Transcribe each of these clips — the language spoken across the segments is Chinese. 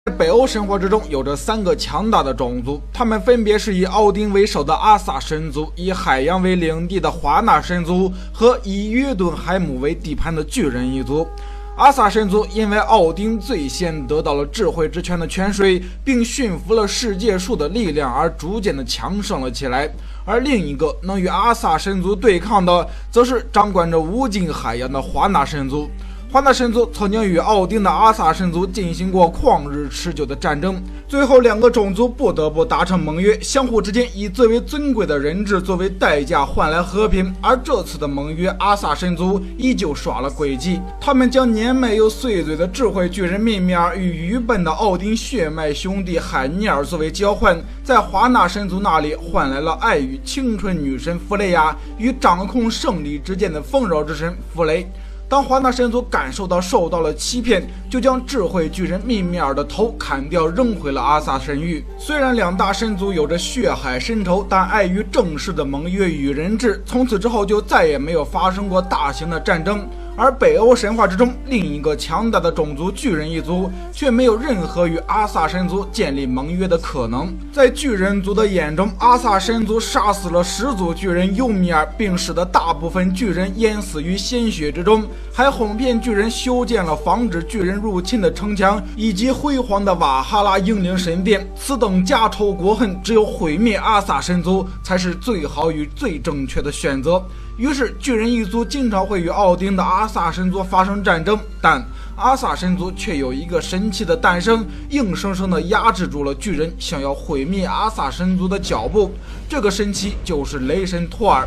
北欧神话之中有着3个强大的种族，他们分别是以奥丁为首的阿萨神族，以海洋为领地的华纳神族和以约顿海姆为地盘的巨人一族。阿萨神族因为奥丁最先得到了智慧之泉的泉水，并驯服了世界树的力量而逐渐的强盛了起来。而另一个能与阿萨神族对抗的，则是掌管着无尽海洋的华纳神族。华纳神族曾经与奥丁的阿萨神族进行过旷日持久的战争，最后2个种族不得不达成盟约，相互之间以最为尊贵的人质作为代价换来和平。而这次的盟约，阿萨神族依旧耍了诡计，他们将年迈又碎嘴的智慧巨人密米尔与愚笨的奥丁血脉兄弟海尼尔作为交换，在华纳神族那里换来了爱与青春女神弗雷亚与掌控胜利之剑的丰饶之神弗雷。当华纳神族感受到受到了欺骗，就将智慧巨人密米尔的头砍掉，扔回了阿萨神域。虽然2大神族有着血海深仇，但碍于正式的盟约与人质，从此之后就再也没有发生过大型的战争。而北欧神话之中另一个强大的种族巨人一族，却没有任何与阿萨神族建立盟约的可能。在巨人族的眼中，阿萨神族杀死了始祖巨人尤米尔，并使得大部分巨人淹死于鲜血之中，还哄骗巨人修建了防止巨人入侵的城墙，以及辉煌的瓦哈拉英灵神殿。此等家仇国恨，只有毁灭阿萨神族才是最好与最正确的选择。于是巨人一族经常会与奥丁的阿萨神族发生战争，但阿萨神族却有一个神奇的诞生，硬生生地压制住了巨人想要毁灭阿萨神族的脚步。这个神奇就是雷神托尔。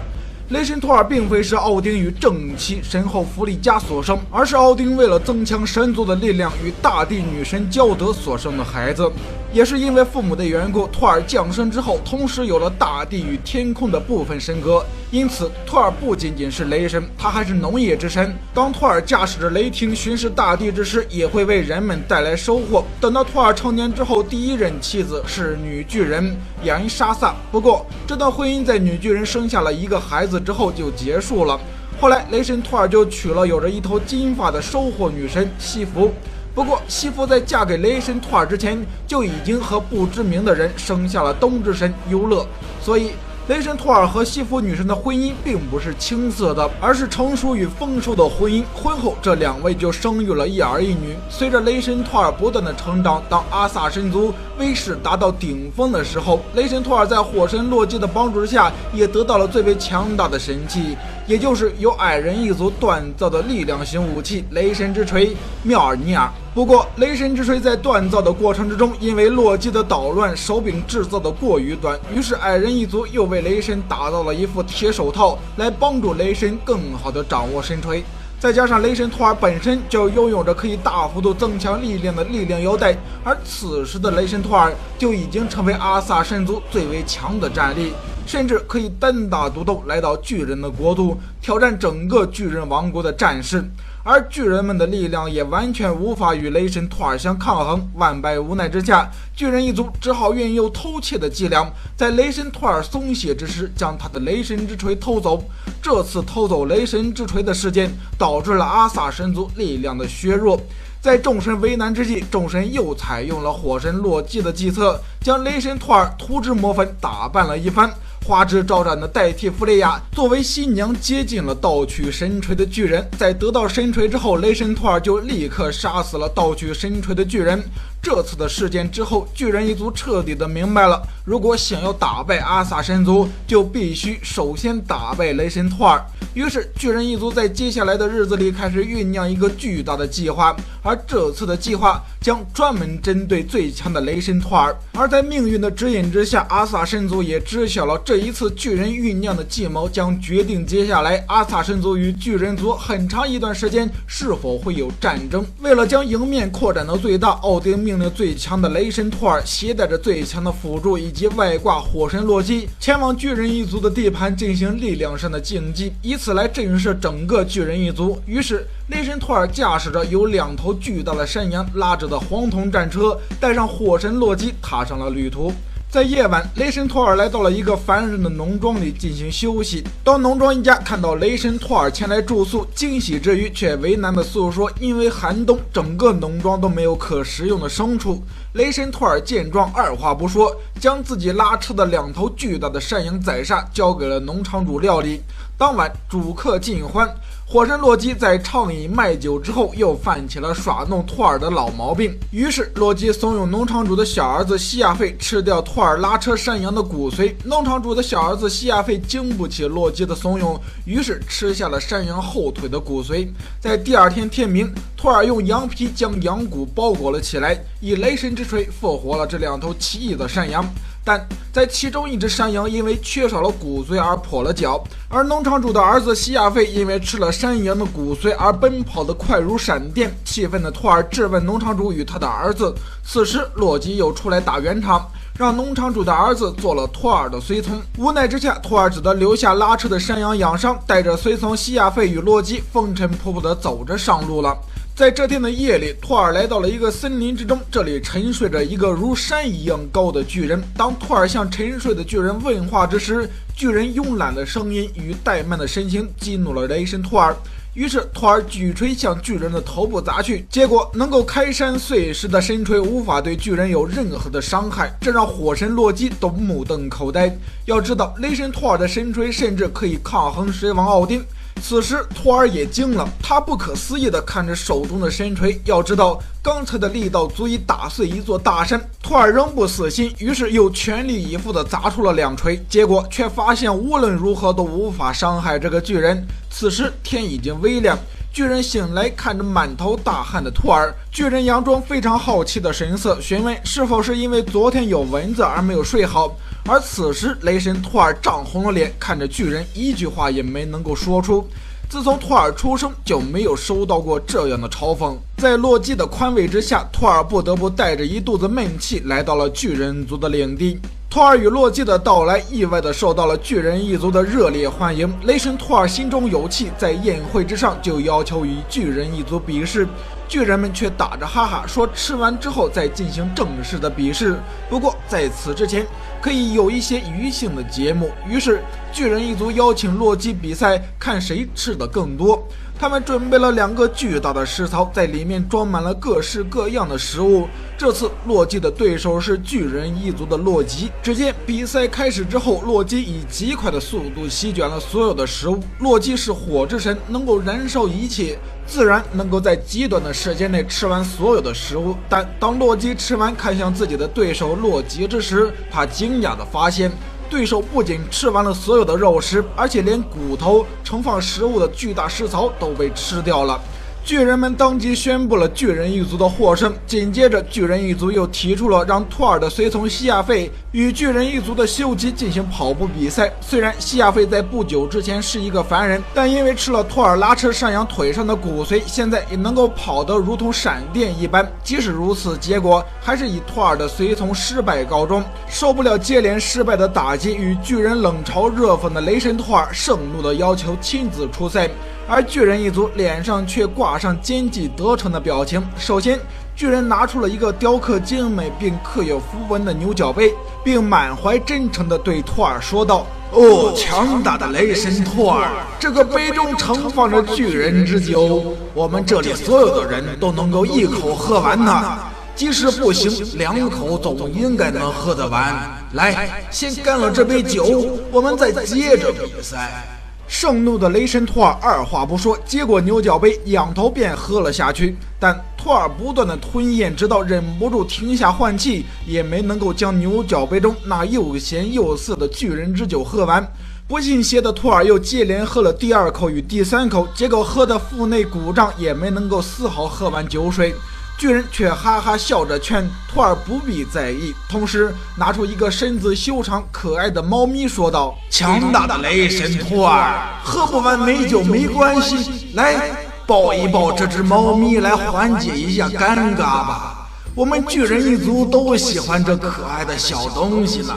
雷神托尔并非是奥丁与正妻神后弗利嘉所生，而是奥丁为了增强神族的力量与大地女神焦德所生的孩子。也是因为父母的缘故，托尔降生之后同时有了大地与天空的部分神格，因此托尔不仅仅是雷神，他还是农业之神。当托尔驾驶着雷霆巡视大地之时，也会为人们带来收获。等到托尔成年之后，第一任妻子是女巨人雅恩莎萨，不过这段婚姻在女巨人生下了一个孩子之后就结束了。后来雷神托尔就娶了有着一头金发的收获女神西弗。不过西弗在嫁给雷神托尔之前，就已经和不知名的人生下了冬之神尤勒，所以雷神托尔和西弗女神的婚姻并不是青涩的，而是成熟与丰收的婚姻。婚后这2位就生育了一儿一女。随着雷神托尔不断的成长，当阿萨神族威势达到顶峰的时候，雷神托尔在火神洛基的帮助之下，也得到了最为强大的神器，也就是由矮人一族锻造的力量型武器雷神之锤妙尔尼尔。不过雷神之锤在锻造的过程之中，因为洛基的捣乱，手柄制造的过于短，于是矮人一族又为雷神打造了一副铁手套，来帮助雷神更好的掌握神锤。再加上雷神托尔本身就拥有着可以大幅度增强力量的力量腰带，而此时的雷神托尔就已经成为阿萨神族最为强的战力，甚至可以单打独斗来到巨人的国度，挑战整个巨人王国的战士。而巨人们的力量也完全无法与雷神托尔相抗衡，万般无奈之下，巨人一族只好运用偷窃的伎俩，在雷神托尔松懈之时将他的雷神之锤偷走。这次偷走雷神之锤的事件导致了阿萨神族力量的削弱。在众神为难之际，众神又采用了火神洛基的计策，将雷神托尔涂脂抹粉打扮了一番，花枝招展的代替弗雷亚作为新娘接近了盗取神锤的巨人。在得到神锤之后，雷神托尔就立刻杀死了盗取神锤的巨人。这次的事件之后，巨人一族彻底的明白了，如果想要打败阿萨神族，就必须首先打败雷神托尔。于是巨人一族在接下来的日子里开始酝酿一个巨大的计划，而这次的计划将专门针对最强的雷神托尔。而在命运的指引之下，阿萨神族也知晓了这一次巨人酝酿的计谋将决定接下来阿萨神族与巨人族很长一段时间是否会有战争。为了将赢面扩展到最大，奥丁命令最强的雷神托尔携带着最强的辅助以及外挂火神洛基前往巨人一族的地盘进行力量上的竞技，以此来震慑整个巨人一族。于是雷神托尔驾驶着有2头巨大的山羊拉着的黄铜战车，带上火神洛基踏上了旅途。在夜晚，雷神托尔来到了一个凡人的农庄里进行休息。当农庄一家看到雷神托尔前来住宿，惊喜之余却为难地诉说，因为寒冬，整个农庄都没有可食用的牲畜。雷神托尔见状，二话不说，将自己拉车的2头巨大的山羊宰杀，交给了农场主料理。当晚，主客尽欢。火神洛基在畅饮卖酒之后，又犯起了耍弄托尔的老毛病。于是，洛基怂恿农场主的小儿子西亚费吃掉托尔拉车山羊的骨髓。农场主的小儿子西亚费经不起洛基的怂恿，于是吃下了山羊后腿的骨髓。在第二天天明，托尔用羊皮将羊骨包裹了起来，以雷神之锤复活了这2头奇异的山羊。但在其中一只山羊因为缺少了骨髓而跛了脚，而农场主的儿子西亚费因为吃了山羊的骨髓而奔跑得快如闪电。气愤的托尔质问农场主与他的儿子。此时洛基又出来打圆场，让农场主的儿子做了托尔的随从。无奈之下，托尔只得留下拉车的山羊养伤，带着随从西亚费与洛基风尘仆仆地走着上路了。在这天的夜里，托尔来到了一个森林之中，这里沉睡着一个如山一样高的巨人。当托尔向沉睡的巨人问话之时，巨人慵懒的声音与怠慢的神情激怒了雷神托尔。于是托尔举锤向巨人的头部砸去，结果能够开山碎石的神锤无法对巨人有任何的伤害，这让火神洛基都目瞪口呆。要知道，雷神托尔的神锤甚至可以抗衡水王奥丁。此时托尔也惊了，他不可思议地看着手中的神锤。要知道，刚才的力道足以打碎一座大山。托尔仍不死心，于是又全力以赴地砸出了2锤，结果却发现无论如何都无法伤害这个巨人。此时天已经微亮，巨人醒来，看着满头大汗的托尔，巨人佯装非常好奇的神色，询问是否是因为昨天有蚊子而没有睡好。而此时雷神托尔涨红了脸，看着巨人，一句话也没能够说出。自从托尔出生就没有收到过这样的嘲讽。在洛基的宽慰之下，托尔不得不带着一肚子闷气来到了巨人族的领地。托尔与洛基的到来意外地受到了巨人一族的热烈欢迎。雷神托尔心中有气，在宴会之上就要求与巨人一族比试。巨人们却打着哈哈说吃完之后再进行正式的比试，不过在此之前可以有一些娱性的节目。于是巨人一族邀请洛基比赛，看谁吃的更多。他们准备了2个巨大的食槽，在里面装满了各式各样的食物。这次洛基的对手是巨人一族的洛基。只见比赛开始之后，洛基以极快的速度席卷了所有的食物。洛基是火之神，能够燃烧一切，自然能够在极短的时间内吃完所有的食物。但当洛基吃完看向自己的对手洛基之时，他惊讶地发现对手不仅吃完了所有的肉食，而且连骨头盛放食物的巨大食槽都被吃掉了。巨人们当即宣布了巨人一族的获胜。紧接着巨人一族又提出了让托尔的随从西亚费与巨人一族的修吉进行跑步比赛。虽然西亚费在不久之前是一个凡人，但因为吃了托尔拉扯山羊腿上的骨髓，现在也能够跑得如同闪电一般。即使如此，结果还是以托尔的随从失败告终。受不了接连失败的打击，与巨人冷嘲热讽的雷神托尔盛怒地要求亲自出赛。而巨人一族脸上却挂上奸计得逞的表情。首先，巨人拿出了一个雕刻精美并刻有符文的牛角杯，并满怀真诚地对托尔说道：“哦，强大的雷神托尔，这个杯中盛放着巨人之酒，我们这里所有的人都能够一口喝完呢。即使不行，2口总应该能喝得完。来，先干了这杯酒，我们再接着比赛。”盛怒的雷神托尔二话不说，接过牛角杯，仰头便喝了下去。但托尔不断的吞咽，直到忍不住停下换气，也没能够将牛角杯中那又咸又涩的巨人之酒喝完。不信邪的托尔又接连喝了第2口与第3口，结果喝得腹内鼓胀，也没能够丝毫喝完酒水。巨人却哈哈笑着劝托尔不必在意，同时拿出一个身子修长可爱的猫咪说道：“强大的雷神托尔，喝不完美酒没关系，来抱一抱这只猫咪来缓解一下尴尬吧。我们巨人一族都喜欢这可爱的小东西呢。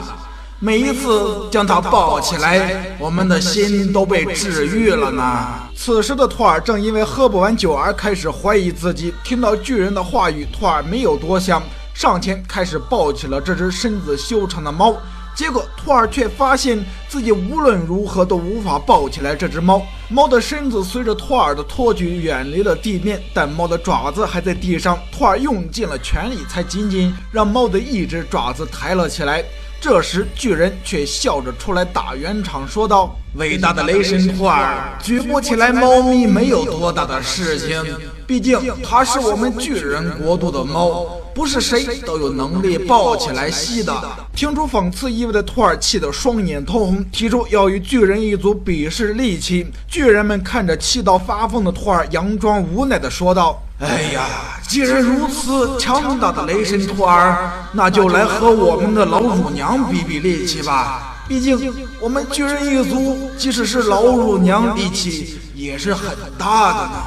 每一次将它抱起来，我们的心都被治愈了呢。”此时的托尔正因为喝不完酒而开始怀疑自己。听到巨人的话语，托尔没有多想，上前开始抱起了这只身子修长的猫。结果托尔却发现自己无论如何都无法抱起来这只猫。猫的身子随着托尔的托举远离了地面，但猫的爪子还在地上。托尔用尽了全力，才仅仅让猫的一只爪子抬了起来。这时巨人却笑着出来打圆场，说道：伟大的雷神托尔，举不起来猫咪没有多大的事情，毕竟它是我们巨人国度的猫，不是谁都有能力抱起来吸的。听出讽刺意味的托尔气得双眼通红，提出要与巨人一族比试力气。巨人们看着气到发疯的托尔，佯装无奈地说道：哎呀，既然如此强大的雷神托尔，那就来和我们的老乳娘比比力气吧。毕竟我们巨人一族即使是老乳娘，力气也是很大的呢。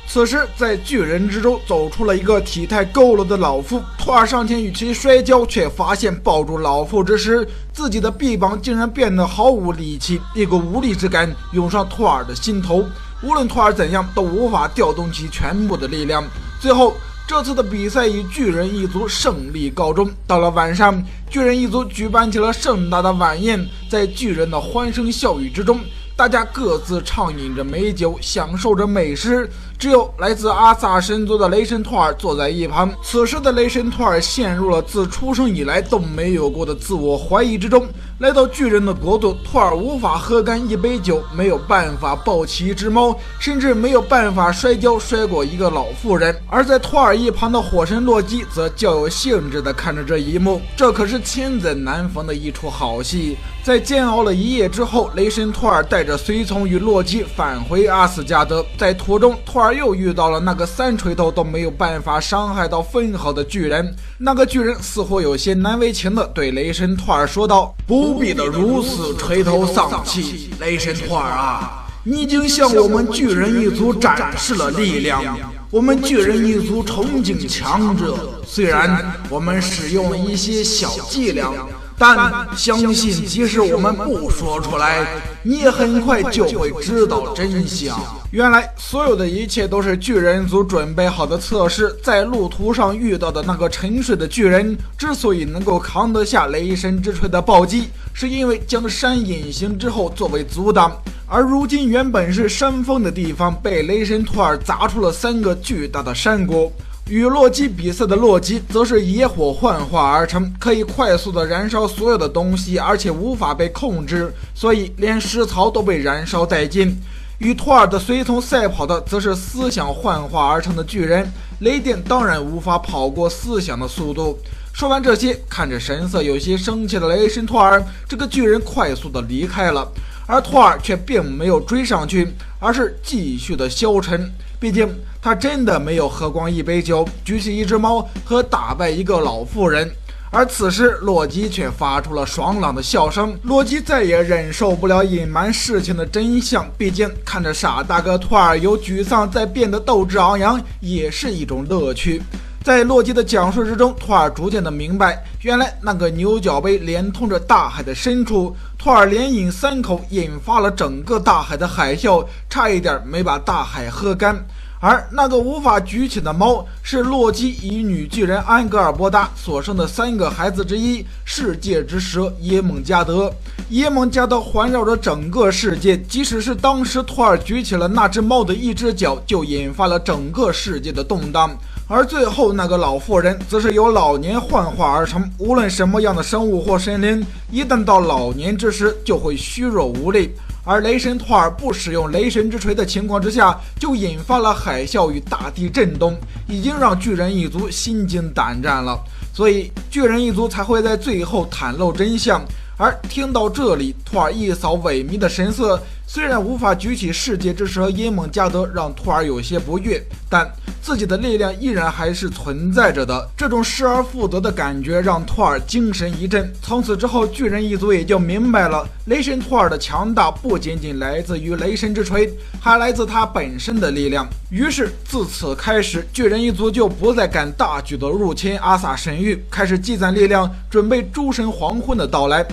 此时在巨人之中走出了一个体态佝偻的老妇，托尔上前与其摔跤，却发现抱住老妇之时，自己的臂膀竟然变得毫无力气，一股无力之感涌上托尔的心头。无论托尔怎样都无法调动起全部的力量。最后这次的比赛以巨人一族胜利告终。到了晚上，巨人一族举办起了盛大的晚宴，在巨人的欢声笑语之中，大家各自畅饮着美酒，享受着美食。只有来自阿萨神族的雷神托尔坐在一旁。此时的雷神托尔陷入了自出生以来都没有过的自我怀疑之中。来到巨人的国度，托尔无法喝干一杯酒，没有办法抱起一只猫，甚至没有办法摔跤摔过一个老妇人。而在托尔一旁的火神洛基则较有兴致地看着这一幕，这可是千载难逢的一出好戏。在煎熬了一夜之后，雷神托尔带着随从与洛基返回阿斯加德。在途中，托尔又遇到了那个三锤头都没有办法伤害到分毫的巨人。那个巨人似乎有些难为情地对雷神托尔说道：不必得如此垂头丧气，雷神托尔啊，你已经向我们巨人一族展示了力量。我们巨人一族崇敬强者，虽然我们使用了一些小伎俩，但相信即使我们不说出来，你也很快就会知道真相。原来所有的一切都是巨人族准备好的测试。在路途上遇到的那个沉睡的巨人，之所以能够扛得下雷神之锤的暴击，是因为将山隐形之后作为阻挡。而如今原本是山峰的地方，被雷神托尔砸出了3个巨大的山谷。与洛基比赛的洛基则是野火幻化而成，可以快速的燃烧所有的东西，而且无法被控制，所以连食槽都被燃烧殆尽。与托尔的随从赛跑的则是思想幻化而成的巨人，雷电当然无法跑过思想的速度。说完这些，看着神色有些生气的雷神托尔，这个巨人快速的离开了，而托尔却并没有追上去，而是继续的消沉。毕竟他真的没有喝光一杯酒，举起一只猫和打败一个老妇人。而此时洛基却发出了爽朗的笑声。洛基再也忍受不了隐瞒事情的真相，毕竟看着傻大哥托尔由沮丧再变得斗志昂扬也是一种乐趣。在洛基的讲述之中，托尔逐渐的明白，原来那个牛角杯连通着大海的深处，托尔连饮3口，引发了整个大海的海啸，差一点没把大海喝干。而那个无法举起的猫，是洛基以女巨人安格尔波达所生的3个孩子之一，世界之蛇耶梦加德。耶梦加德环绕着整个世界，即使是当时托尔举起了那只猫的一只脚，就引发了整个世界的动荡。而最后那个老妇人则是由老年幻化而成，无论什么样的生物或神灵，一旦到老年之时就会虚弱无力。而雷神托尔不使用雷神之锤的情况之下，就引发了海啸与大地震动，已经让巨人一族心惊胆战了，所以巨人一族才会在最后袒露真相。而听到这里，托尔一扫萎靡的神色，虽然无法举起世界之蛇耶梦加德，让托尔有些不悦，但自己的力量依然还是存在着的。这种失而复得的感觉让托尔精神一振。从此之后，巨人一族也就明白了，雷神托尔的强大不仅仅来自于雷神之锤，还来自他本身的力量。于是自此开始，巨人一族就不再敢大举的入侵阿萨神域，开始积攒力量，准备诸神黄昏的到来。